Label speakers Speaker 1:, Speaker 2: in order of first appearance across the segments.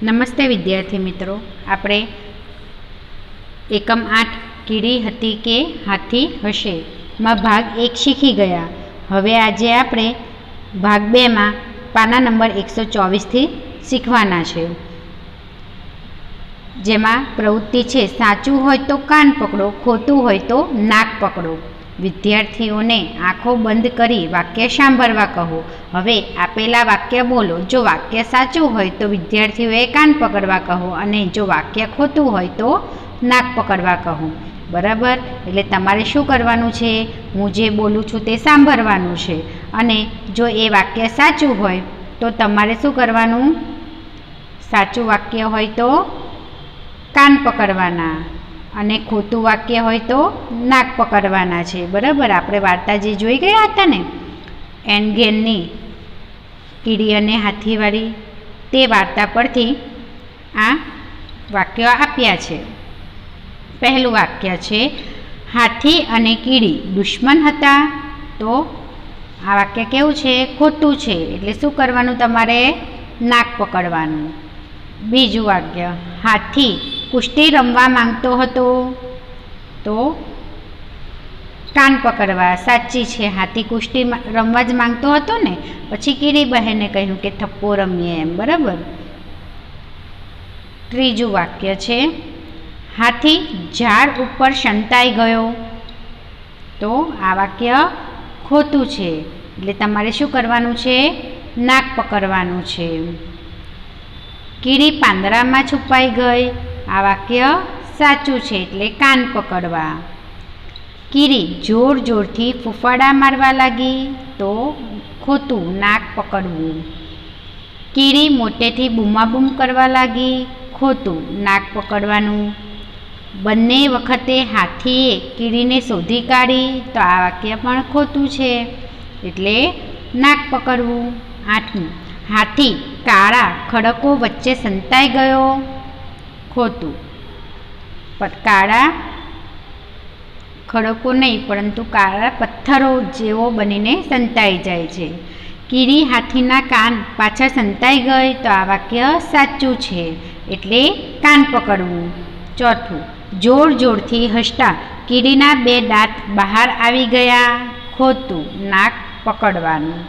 Speaker 1: નમસ્તે વિદ્યાર્થી મિત્રો, આપણે એકમ 8 કીડી હતી કે હાથી હશે માં ભાગ 1 શીખી ગયા. હવે આજે આપણે ભાગ 2 માં પાના નંબર 124 થી શીખવાના છે, જેમાં પ્રવૃત્તિ છે સાચું હોય તો કાન પકડો, ખોટું હોય તો નાક પકડો. વિદ્યાર્થીઓને આંખો બંધ કરી વાક્ય સાંભળવા કહો. હવે આપેલા વાક્ય બોલો. જો વાક્ય સાચું હોય તો વિદ્યાર્થીઓએ કાન પકડવા કહો, અને જો વાક્ય ખોટું હોય તો નાક પકડવા કહો. બરાબર? એટલે તમારે શું કરવાનું છે? હું જે બોલું છું તે સાંભળવાનું છે, અને જો એ વાક્ય સાચું હોય તો તમારે શું કરવાનું? સાચું વાક્ય હોય તો કાન પકડવાના, અને ખોટું વાક્ય હોય તો નાક પકડવાના છે. બરાબર? આપણે વાર્તા જે જોઈ ગયા હતા ને, એનગેનની કીડી અને હાથીવાળી, તે વાર્તા પરથી આ વાક્યો આપ્યા છે. પહેલું વાક્ય છે, હાથી અને કીડી દુશ્મન હતા. તો આ વાક્ય કેવું છે? ખોટું છે. એટલે શું કરવાનું? તમારે નાક પકડવાનું. બીજું વાક્ય, હાથી કુસ્તી રમવા માંગતો હતો. તો કાન પકડવા. સાચી છે, હાથી કુસ્તી રમવા જ માંગતો હતો ને. પછી કીડી બહેને કહ્યું કે થપ્પો રમીએ એમ. બરાબર? ત્રીજું વાક્ય છે, હાથી ઝાડ ઉપર સંતાઈ ગયો. તો આ વાક્ય ખોટું છે. એટલે તમારે શું કરવાનું છે? નાક પકડવાનું છે. કીડી પાંદડામાં છુપાઈ ગઈ. આ વાક્ય સાચું છે, એટલે કાન પકડવા. કીડી જોર જોરથી ફૂફાડા મારવા લાગી. તો ખોટું, નાક પકડવું. કીડી મોટેથી બૂમાબૂમ કરવા લાગી. ખોટું, નાક પકડવાનું. બંને વખતે હાથીએ કીડીને શોધી કાઢી. તો આ વાક્ય પણ ખોટું છે, એટલે નાક પકડવું. 8મું, હાથી કાળા ખડકો વચ્ચે સંતાઈ ગયો. ખોટું, કાળા ખડકો નહીં, પરંતુ કાળા પથ્થરો જેવો બનીને સંતાઈ જાય છે. કીડી હાથીના કાન પાછળ સંતાઈ ગઈ. તો આ વાક્ય સાચું છે, એટલે કાન પકડવું. ચોથું, જોર જોરથી હસતા કીડીના 2 દાંત બહાર આવી ગયા. ખોટું, નાક પકડવાનું.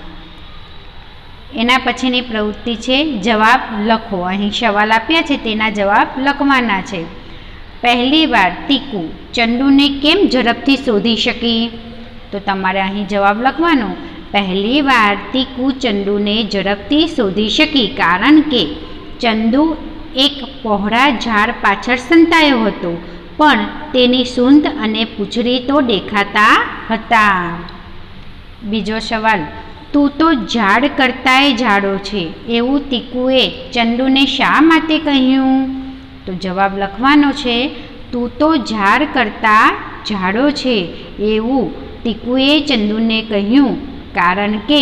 Speaker 1: એના પછીની પ્રવૃત્તિ છે જવાબ લખો. અહીં સવાલ આપ્યા છે, તેના જવાબ લખવાના છે. પહેલી વાર ટીકુ ચંદુને કેમ ઝડપથી શોધી શકી? તો તમારે અહીં જવાબ લખવાનો. પહેલી વાર ટીકુ ચંદુને ઝડપથી શોધી શકી કારણ કે ચંદુ એક પહોળા ઝાડ પાછળ સંતાયો હતો, પણ તેની સૂંઢ અને પૂંછડી તો દેખાતા હતા. બીજો સવાલ, તું તો ઝાડ કરતાંય જાડો છે એવું ટીકુએ ચંદુને શા માટે કહ્યું? તો જવાબ લખવાનો છે, તું તો ઝાડ કરતાં જાડો છે એવું ટીકુએ ચંદુને કહ્યું કારણ કે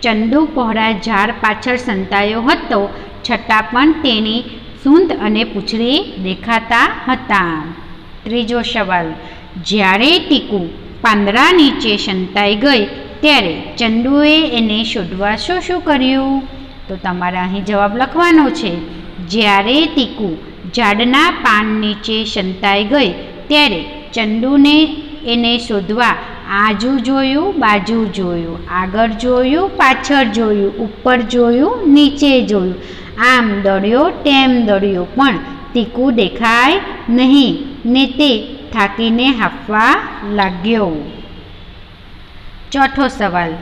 Speaker 1: ચંદુ પહોળા ઝાડ પાછળ સંતાયો હતો, છતાં પણ તેની સૂંઢ અને પૂંછડી દેખાતા હતા. ત્રીજો સવાલ, જ્યારે ટીકુ પાંદડા નીચે સંતાઈ ગઈ ત્યારે ચંદુએ એને શોધવા શું કર્યું? તો તમારે અહીં જવાબ લખવાનો છે. જ્યારે ટીકુ ઝાડના પાન નીચે સંતાઈ ગઈ ત્યારે ચંદુને એને શોધવા આજુ જોયું, બાજુ જોયું, આગળ જોયું, પાછળ જોયું, ઉપર જોયું, નીચે જોયું, આમ દોડ્યો તેમ દોડ્યો, પણ ટીકુ દેખાય નહીં ને તે થાકીને હાંફવા લાગ્યો. ચોથો સવાલ,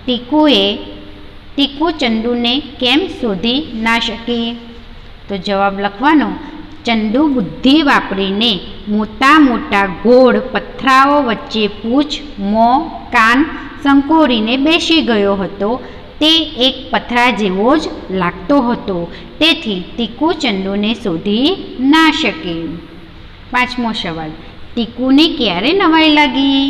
Speaker 1: ટીકુ ચંદુને કેમ શોધી ના શકી? તો જવાબ લખવાનો. ચંદુ બુદ્ધિ વાપરીને મોટા મોટા ગોળ પથરાઓ વચ્ચે પૂંછ, મોં, કાન સંકોરીને બેસી ગયો હતો. તે એક પથરા જેવો જ લાગતો હતો, તેથી ટીકુ ચંદુને શોધી ના શકે. 5મો સવાલ, ટીકુને ક્યારે નવાઈ લાગી?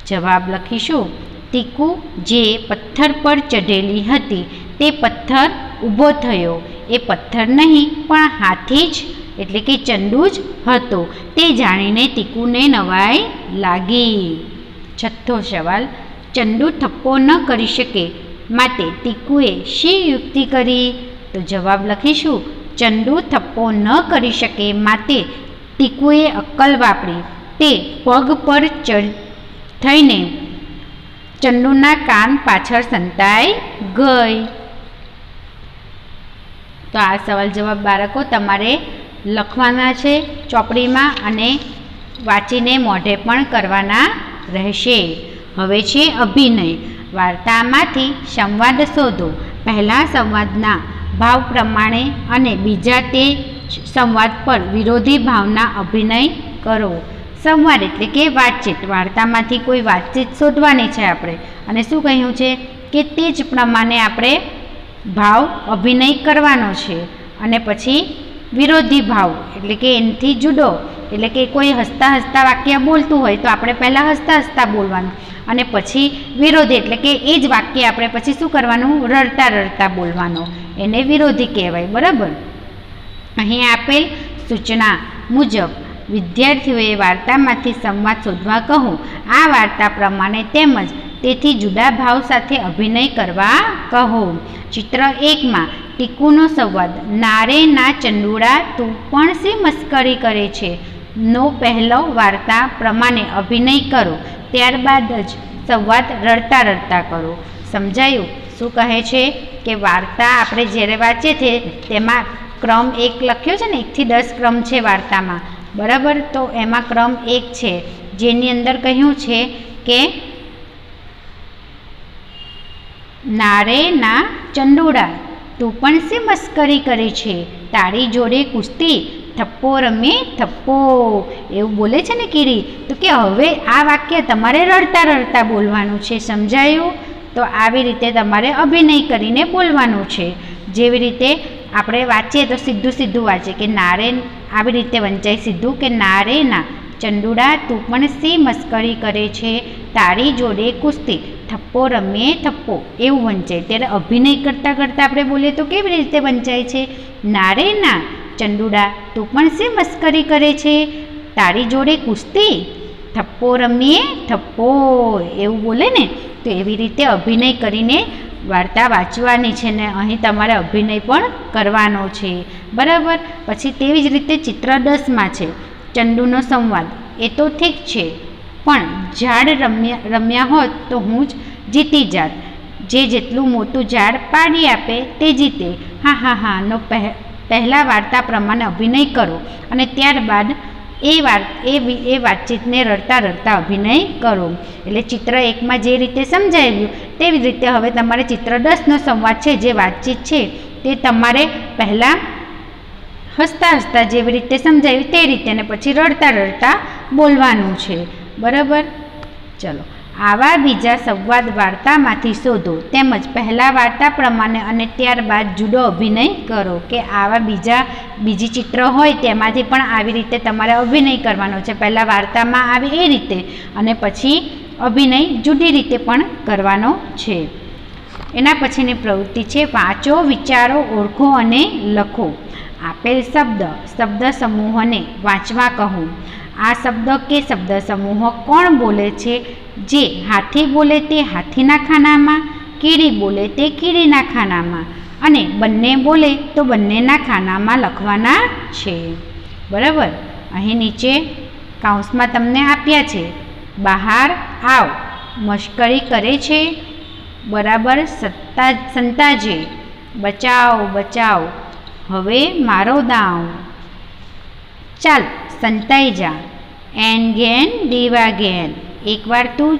Speaker 1: જવાબ લખીશું. ટીકુ જે પથ્થર પર ચઢેલી હતી તે પથ્થર ઊભો થયો. એ પથ્થર નહીં પણ હાથી જ એટલે કે ચંદુ જ હતો, તે જાણીને ટીકુને નવાઈ લાગી. 6થો સવાલ, ચંદુ થપ્પો ન કરી શકે માટે ટીકુએ શી યુક્તિ કરી? તો જવાબ લખીશું. ચંદુ થપ્પો ન કરી શકે, માટે ટીકુએ અક્કલ વાપરી. તે પગ પર થઈને ચંદુના કાન પાછળ સંતાઈ ગઈ. તો આ સવાલ જવાબ બાળકો તમારે લખવાના છે ચોપડીમાં અને વાંચીને મોઢે પણ કરવાના રહેશે. હવે છે અભિનય. વાર્તામાંથી સંવાદ શોધો. પહેલા સંવાદના ભાવ પ્રમાણે અને બીજા તે સંવાદ પર વિરોધી ભાવના અભિનય કરો. સંવાદ એટલે કે વાતચીત. વાર્તામાંથી કોઈ વાતચીત શોધવાની છે આપણે, અને શું કહ્યું છે કે તે જ પ્રમાણે આપણે ભાવ અભિનય કરવાનો છે. અને પછી વિરોધી ભાવ એટલે કે એનાથી જુદો, એટલે કે કોઈ હસતા હસતા વાક્ય બોલતું હોય તો આપણે પહેલાં હસતા હસતા બોલવાનું, અને પછી વિરોધી એટલે કે એ જ વાક્ય આપણે પછી શું કરવાનું, રડતા રડતા બોલવાનું. એને વિરોધી કહેવાય. બરાબર. અહીં આપેલ સૂચના મુજબ વિદ્યાર્થીઓએ વાર્તામાંથી સંવાદ શોધવા કહો. આ વાર્તા પ્રમાણે તેમજ તેથી જુદા ભાવ સાથે અભિનય કરવા કહો. ચિત્ર 1માં ટીકુનો સંવાદ. નારે ના ચંદુડા, તું પણ શી મસ્કરી કરે છે નો પહેલો વાર્તા પ્રમાણે અભિનય કરો. ત્યારબાદ જ સંવાદ રડતા રડતા કરો. સમજાયું? શું કહે છે કે વાર્તા આપણે જ્યારે વાંચીએ છીએ તેમાં ક્રમ 1 લખ્યો છે ને, 1 થી 10 ક્રમ છે વાર્તામાં. બરાબર. તો એમાં ક્રમ 1 છે, જેની અંદર કહ્યું છે કે નારે ના ચંદુડા, તું પણ શી મસ્કરી કરે છે, તારી જોડે કુસ્તી, થપ્પો રમે થપ્પો, એવું બોલે છે ને કીડી. તો કે હવે આ વાક્ય તમારે રડતા રડતા બોલવાનું છે. સમજાયું? તો આવી રીતે તમારે અભિનય કરીને બોલવાનું છે. જેવી રીતે આપણે વાંચીએ તો સીધું સીધું વાંચીએ કે નારે, આવી રીતે વંચાય સીધું કે નારે ના ચંદુડા, તું પણ શી મસ્કરી કરે છે, તારી જોડે કુસ્તી, થપ્પો રમે થપ્પો, એવું વંચાય. ત્યારે અભિનય કરતાં કરતાં આપણે બોલીએ તો કેવી રીતે વંચાય છે? નારે ના ચંદુડા, તું પણ શી મસ્કરી કરે છે, તારી જોડે કુસ્તી, થપ્પો રમીએ થપ્પો, એવું બોલે ને. તો એવી રીતે અભિનય કરીને વાર્તા વાંચવાની છે ને અહીં તમારે અભિનય પણ કરવાનો છે. બરાબર. પછી તેવી જ રીતે ચિત્ર 10માં છે ચંદુનો સંવાદ. એ તો ઠીક છે, પણ ઝાડ રમ્યા હોત તો હું જ જીતી જાત. જે જેટલું મોટું ઝાડ પાડી આપે તે જીતે. હા હા હા નો પહેલાં વાર્તા પ્રમાણે અભિનય કરો, અને ત્યારબાદ એ વાતચીતને રડતા રડતા અભિનય કરો. એટલે ચિત્ર 1માં જે રીતે સમજાવ્યું તેવી જ રીતે હવે તમારે ચિત્ર 10નો સંવાદ છે, જે વાતચીત છે, તે તમારે પહેલાં હસતા હસતા જેવી રીતે સમજાવ્યું તે રીતે, ને પછી રડતા રડતા બોલવાનું છે. બરાબર. ચલો, આવા બીજા સંવાદ વાર્તામાંથી શોધો, તેમજ પહેલાં વાર્તા પ્રમાણે અને ત્યારબાદ જુદો અભિનય કરો. કે આવા બીજી ચિત્ર હોય તેમાંથી પણ આવી રીતે તમારે અભિનય કરવાનો છે. પહેલાં વાર્તામાં આવે એ રીતે, અને પછી અભિનય જુદી રીતે પણ કરવાનો છે. એના પછીની પ્રવૃત્તિ છે વાંચો, વિચારો, ઓળખો અને લખો. આપેલ શબ્દ સમૂહોને વાંચવા કહો. આ શબ્દ કે શબ્દ સમૂહો કોણ બોલે છે? જે હાથી બોલે તે હાથીના ખાનામાં, કીડી બોલે તે કીડીના ખાનામાં, અને બંને બોલે તો બંનેના ખાનામાં લખવાના છે. બરાબર. અહીં નીચે કાઉન્સમાં તમને આપ્યા છે. બહાર આવ, મશ્કરી કરે છે. બરાબર. સંતાજે, બચાવ બચાવ, હવે મારો દાવ, ચાલ સંતાઈ જા, એન ગેન દીવા ગેન, એકવાર તું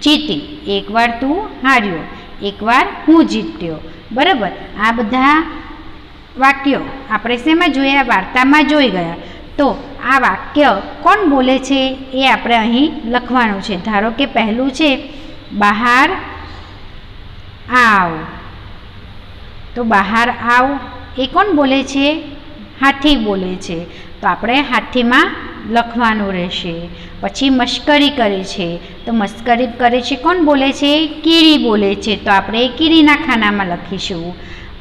Speaker 1: જીતી, એકવાર તું હાર્યો, એકવાર હું જીત્યો. બરાબર. આ બધા વાક્યો આપણે શેમાં જોયા? વાર્તામાં જોઈ ગયા. તો આ વાક્ય કોણ બોલે છે એ આપણે અહીં લખવાનું છે. ધારો કે પહેલું છે બહાર આવ, તો બહાર આવ એ કોણ બોલે છે? હાથી બોલે છે. તો આપણે હાથીમાં લખવાનું રહેશે. પછી મશ્કરી કરે છે, તો મશ્કરી કરે છે કોણ બોલે છે? કીડી બોલે છે. તો આપણે કીડીના ખાનામાં લખીશું.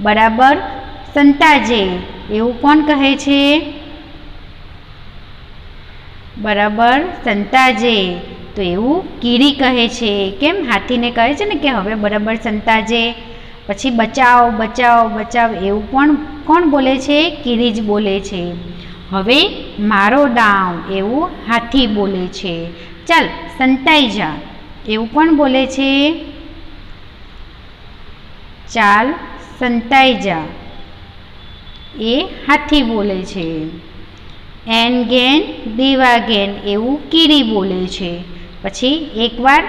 Speaker 1: બરાબર. સંતાજે એવું કોણ કહે છે? બરાબર. સંતાજે, તો એવું કીડી કહે છે. કેમ? હાથીને કહે છે ને કે હવે બરાબર સંતાજે. પછી બચાવ બચાવ બચાવ એવું પણ કોણ બોલે છે? કીડી જ બોલે છે. હવે મારો દાવ એવું હાથી બોલે છે. ચાલ સંતાઈ જા એવું કોણ બોલે છે? ચાલ સંતાઈ જા એ હાથી બોલે છે. એન ગેન દેવા ગેન એવું કીડી બોલે છે. પછી એકવાર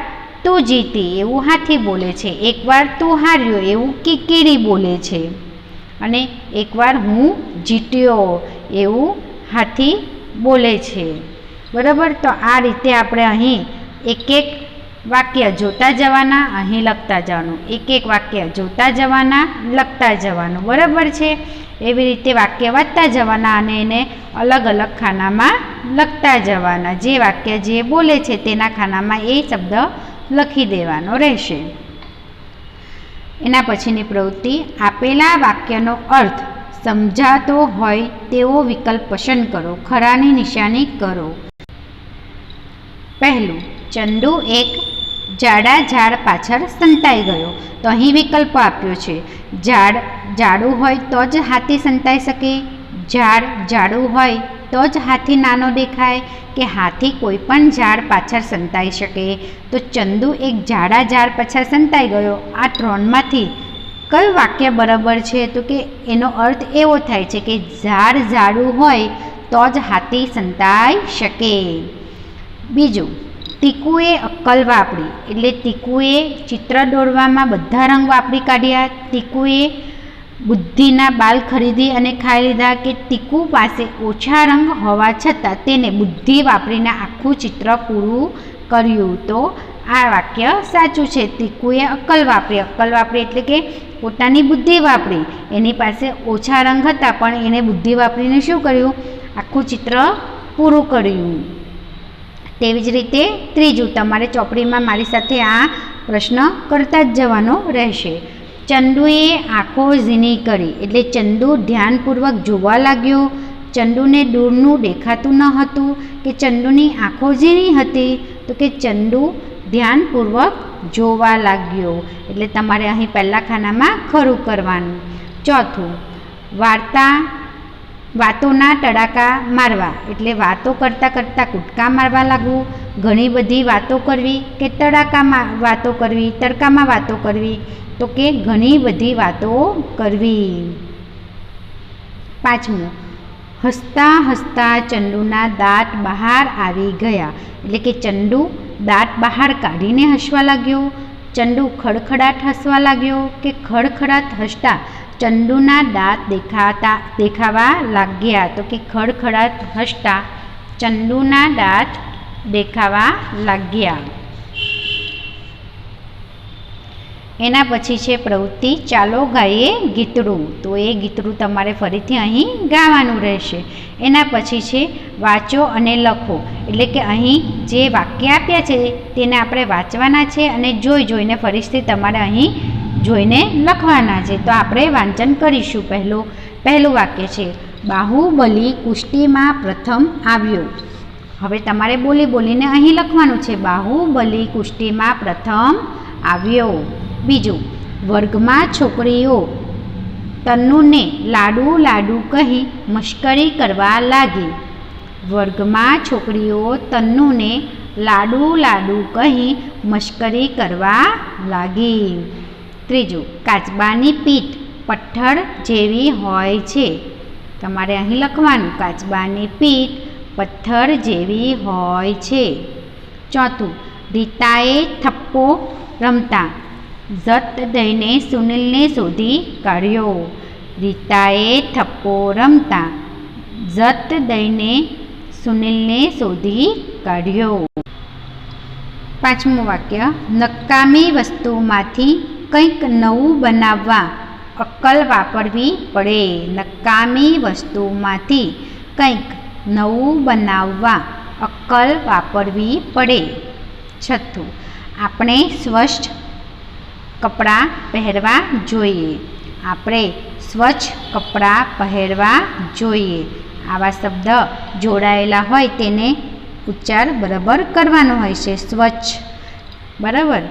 Speaker 1: તું જીતી એવું હાથી બોલે છે. એકવાર તું હાર્યો એવું કીડી બોલે છે. અને એકવાર હું જીત્યો એવું હાથી બોલે છે. બરાબર. તો આ રીતે આપણે અહીં એક એક વાક્ય જોતા જવાના, અહીં લખતા જવાનું, એક એક વાક્ય જોતા જવાના, લખતા જવાનું. બરાબર છે. એવી રીતે વાક્ય વાંચતા જવાના અને એને અલગ અલગ ખાનામાં લખતા જવાના. જે વાક્ય જે બોલે છે તેના ખાનામાં એ શબ્દ લખી દેવાનો રહેશે. એના પછીની પ્રવૃત્તિ, આપેલા વાક્યનો અર્થ સમજાતો હોય તેવો વિકલ્પ પસંદ કરો. ખરાની નિશાની કરો. પહેલું, ચંદુ એક જાડા ઝાડ પાછળ સંતાઈ ગયો. તો અહીં વિકલ્પ આપ્યો છે. ઝાડ જાડું હોય તો જ હાથી સંતાઈ શકે, ઝાડ જાડું હોય તો જ હાથી નાનો દેખાય, કે હાથી કોઈ પણ ઝાડ પાછળ સંતાઈ શકે. તો ચંદુ એક જાડા ઝાડ પાછળ સંતાઈ ગયો. આ ત્રણમાંથી કયું વાક્ય બરાબર છે? તો કે એનો અર્થ એવો થાય છે કે ઝાડ જાડું હોય તો જ હાથી સંતાઈ શકે. બીજું, ટીકુએ અક્કલ વાપરી. એટલે ટીકુએ ચિત્ર દોરવામાં બધા રંગ વાપરી કાઢ્યા. ટીકુએ બુદ્ધિના બાલ ખરીદી અને ખાઈ લીધા. કે ટીકુ પાસે ઓછા રંગ હોવા છતાં તેને બુદ્ધિ વાપરીને આખું ચિત્ર પૂરું કર્યું. તો આ વાક્ય સાચું છે. ટીકુએ અક્કલ વાપરી. અક્કલ વાપરી એટલે કે પોતાની બુદ્ધિ વાપરી. એની પાસે ઓછા રંગ હતા પણ એને બુદ્ધિ વાપરીને શું કર્યું? આખું ચિત્ર પૂરું કર્યું. તેવી જ રીતે ત્રીજું, તમારે ચોપડીમાં મારી સાથે આ પ્રશ્ન કરતા જ જવાનો રહેશે. ચંદુએ આંખો ઝીણી કરી. એટલે ચંદુ ધ્યાનપૂર્વક જોવા લાગ્યો. ચંદુને દૂરનું દેખાતું ન હતું. કે ચંદુની આંખો ઝીણી હતી. તો કે ચંદુ ધ્યાનપૂર્વક જોવા લાગ્યો. એટલે તમારે અહીં પહેલા ખાનામાં ખરું કરવાનું. ચોથું, વાતોના તડાકા મારવા. એટલે વાતો કરતાં કરતાં કૂદકા મારવા લાગવું. ઘણી બધી વાતો કરવી કે તડાકામાં વાતો કરવી, તડકામાં વાતો કરવી. તો કે ઘણી બધી વાતો કરવી. પાંચમું, હસતા હસતા ચંદુના દાંત બહાર આવી ગયા. એટલે કે ચંદુ દાંત બહાર કાઢીને હસવા લાગ્યો. ચંદુ ખડખડાટ હસવા લાગ્યો. કે ખડખડાટ હસતા ચંદુના દાંત દેખાવા લાગ્યા. તો કે ખડખડાટ હસતા ચંદુના દાંત દેખાવા લાગ્યા. એના પછી છે પ્રવૃત્તિ, ચાલો ગાઈએ ગીતડું. તો એ ગીતડું તમારે ફરીથી અહીં ગાવાનું રહેશે. એના પછી છે વાંચો અને લખો. એટલે કે અહીં જે વાક્ય આપ્યા છે તેને આપણે વાંચવાના છે અને જોઈને ફરીથી તમારે અહીં જોઈને લખવાના છે. તો આપણે વાંચન કરીશું. પહેલું વાક્ય છે, બાહુબલી કુસ્તીમાં પ્રથમ આવ્યો. હવે તમારે બોલીને અહીં લખવાનું છે. બાહુબલી કુસ્તીમાં પ્રથમ આવ્યો. બીજું, વર્ગમાં છોકરીઓ તન્નુને લાડુ લાડુ કહી મશ્કરી કરવા લાગી. વર્ગમાં છોકરીઓ તન્નુને લાડુ લાડુ કહી મશ્કરી કરવા લાગી. ત્રીજું, કાચબાની પીઠ પથ્થર જેવી હોય છે. તમારે અહીં લખવાનું, કાચબાની પીઠ પથ્થર જેવી હોય છે. ચોથું, રીતાએ થપ્પો રમતા ઝટ દઈને સુનિલને શોધી કાઢ્યો. રીતાએ થપ્પો રમતા ઝટ દઈને સુનિલને શોધી કાઢ્યો. પાંચમું વાક્ય, નકામી વસ્તુમાંથી કંઈક નવું બનાવવા અક્કલ વાપરવી પડે. નકામી વસ્તુમાંથી કંઈક નવું બનાવવા અક્કલ વાપરવી પડે. છઠ્ઠું, આપણે સ્વચ્છ કપડાં પહેરવા જોઈએ. આપણે સ્વચ્છ કપડાં પહેરવા જોઈએ. આવા શબ્દ જોડાયેલા હોય તેને ઉચ્ચાર બરાબર કરવાનો હોય છે. સ્વચ્છ, બરાબર.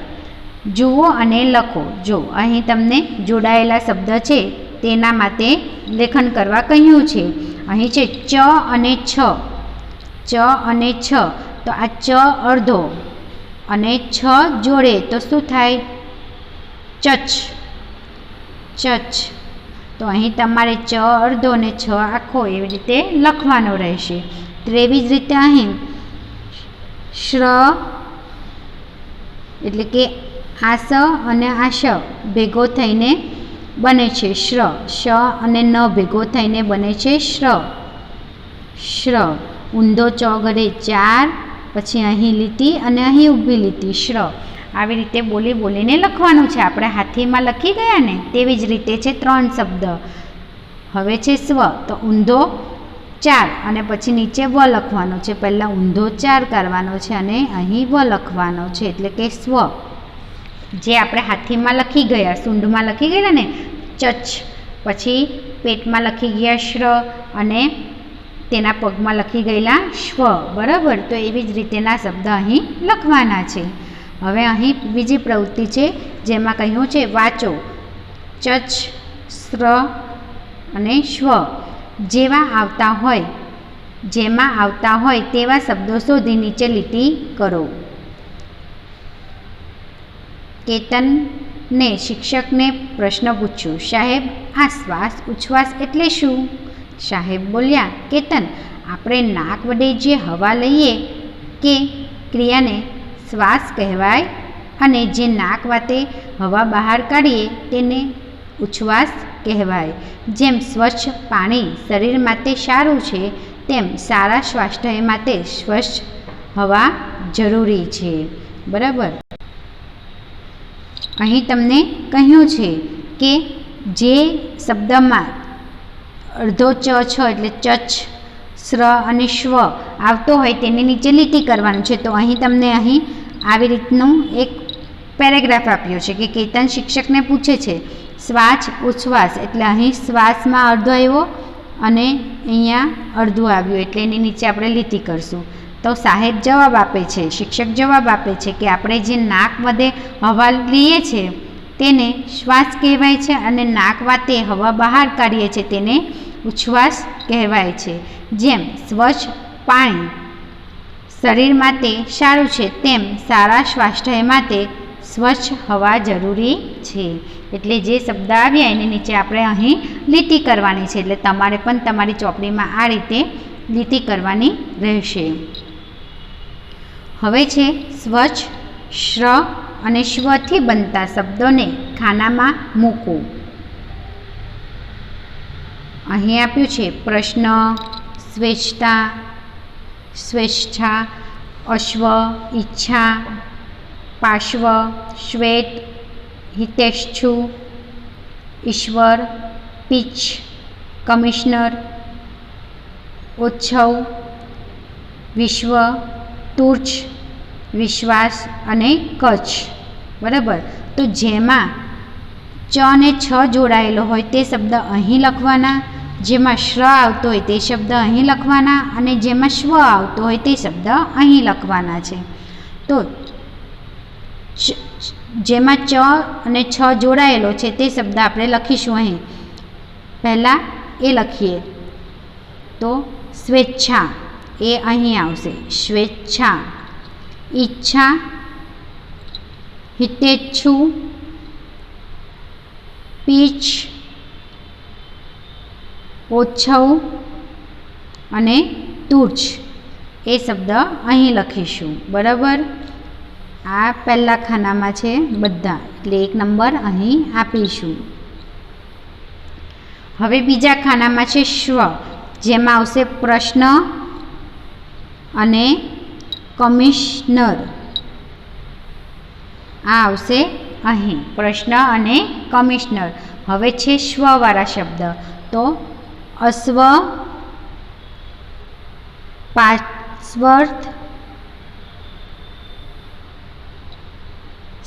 Speaker 1: જુઓ અને લખો. જો અહીં તમને જોડાયેલા શબ્દ છે તેના માટે લેખન કરવા કહ્યું છે. અહીં છે ચ અને છ, ચ અને છ, તો આ ચ અડધો અને છ જોડે તો શું થાય? ચચ, ચચ. તો અહીં તમારે ચ અડધો અને છ આખો એવી રીતે લખવાનો રહેશે. તેવી જ રીતે અહીં શ્ર એટલે કે આ સ અને આ શ ભેગો થઈને બને છે શ્ર, શ અને ન ભેગો થઈને બને છે શ્ર, શ્ર. ઊંધો ચ ગળે 4, પછી અહીં લીટી અને અહીં ઊભી લીટી શ્ર. આવી રીતે બોલી બોલીને લખવાનું છે. આપણે હાથીમાં લખી ગયા ને તેવી જ રીતે છે 3 શબ્દ. હવે છે સ્વ, તો ઊંધો 4 અને પછી નીચે વ લખવાનો છે. પહેલાં ઊંધો 4 કરવાનો છે અને અહીં વ લખવાનો છે, એટલે કે સ્વ. જે આપણે હાથીમાં લખી ગયા, સૂંઢમાં લખી ગયા ને ચચ, પછી પેટમાં લખી ગયા શ્ર અને તેના પગમાં લખી ગયેલા શ્વ, બરાબર. તો એવી જ રીતેના શબ્દ અહીં લખવાના છે. હવે અહીં બીજી પ્રવૃત્તિ છે જેમાં કહ્યું છે વાંચો. ચચ, શ્ર અને શ્વ જેમાં આવતા હોય તેવા શબ્દો શોધી નીચે લીટી કરો. કેતનને શિક્ષકને પ્રશ્ન પૂછ્યો, સાહેબ આ શ્વાસ ઉચ્છ્વાસ એટલે શું? સાહેબ બોલ્યા, કેતન, આપણે નાક વડે જે હવા લઈએ કે ક્રિયાને શ્વાસ કહેવાય અને જે નાક વાતે હવા બહાર કાઢીએ તેને ઉચ્છ્વાસ કહેવાય. જેમ સ્વચ્છ પાણી શરીર માટે સારું છે તેમ સારા સ્વાસ્થ્ય માટે સ્વચ્છ હવા જરૂરી છે, બરાબર. અહીં તમને કહ્યું છે કે જે શબ્દમાં અડધો ચ છ એટલે ચચ, શ્ર અને શ્વ આવતો હોય તેની નીચે લીટી કરવાનું છે. તો અહીં તમને આવી રીતનું એક પેરેગ્રાફ આપ્યો છે કે કેતન શિક્ષકને પૂછે છે શ્વાસ ઉચ્છ્વાસ, એટલે અહીં શ્વાસમાં અડધો આવ્યો અને અહીંયા અડધું આવ્યું, એટલે એની નીચે આપણે લીટી કરશું. તો સાહેબ જવાબ આપે છે, શિક્ષક જવાબ આપે છે કે આપણે જે નાક વડે હવા લઈએ છીએ તેને શ્વાસ કહેવાય છે અને નાક વાતે હવા બહાર કાઢીએ છીએ તેને ઉચ્છ્વાસ કહેવાય છે. જેમ સ્વચ્છ પાણી શરીર માટે સારું છે તેમ સારા સ્વાસ્થ્ય માટે સ્વચ્છ હવા જરૂરી છે. એટલે જે શબ્દ આવ્યા એની નીચે આપણે અહીં લીટી કરવાની છે. એટલે તમારે પણ તમારી ચોપડીમાં આ રીતે લીટી કરવાની રહેશે. હવે છે સ્વચ્છ, શ્ર અને શ્વથી બનતા શબ્દોને ખાનામાં મૂકો. અહીં આપ્યું છે પ્રશ્ન, સ્વેચ્છતા, સ્વેચ્છા, અશ્વ, ઈચ્છા, પાર્શ્વ, શ્વેત, હિતેચ્છુ, ઈશ્વર, પીચ, કમિશનર, ઉત્સવ, વિશ્વ, તુર્ચ, વિશ્વાસ અને કચ્છ, બરાબર. તો જેમાં ચ અને છ જોડાયેલો હોય તે શબ્દ અહીં લખવાના, જેમાં શ્ર આવતો હોય તે શબ્દ અહીં લખવાના અને જેમાં શ્વ આવતો હોય તે શબ્દ અહીં લખવાના છે. તો જેમાં ચ અને છ જોડાયેલો છે તે શબ્દ આપણે લખીશું. અહીં પહેલાં એ લખીએ તો સ્વેચ્છા, એ અહીં આવશે સ્વેચ્છા. ઈચ્છા, હિતેચ્છુ, પીચ, ઓછવ અને તુર્ચ એ શબ્દ અહીં લખીશું, બરાબર. આ પહેલા ખાનામાં છે બધા, એટલે 1 નંબર અહીં આપીશું. હવે બીજા ખાનામાં છે શ્વ, જેમાં આવશે પ્રશ્ન અને કમિશનર. આ આવશે અહીં પ્રશ્ન અને કમિશનર. હવે છે શ્વવાળા શબ્દ, તો અશ્વ, પાર્શ્વર્થ,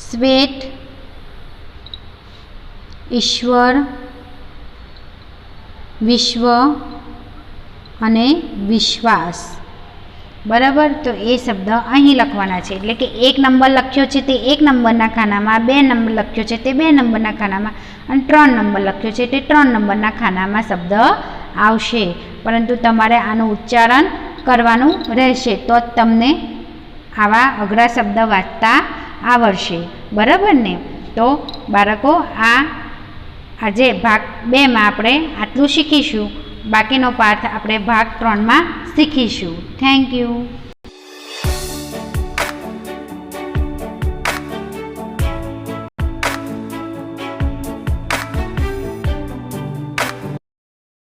Speaker 1: શ્વેત, ઈશ્વર, વિશ્વ અને વિશ્વાસ. બરાબર. તો એ શબ્દ અહીં લખવાના છે, એટલે કે 1 નંબર લખ્યો છે તે 1 નંબરના ખાનામાં, 2 નંબર લખ્યો છે તે 2 નંબરના ખાનામાં અને 3 નંબર લખ્યો છે તે 3 નંબરના ખાનામાં શબ્દ આવશે. પરંતુ તમારે આનું ઉચ્ચારણ કરવાનું રહેશે, તો જ તમને આવા અઘરા શબ્દ વાંચતા આવડશે. બરાબર ને? તો બાળકો, આજે ભાગ 2માં આપણે આટલું શીખીશું. બાકીનો પાઠ આપણે ભાગ 3માં શીખીશું. Thank you.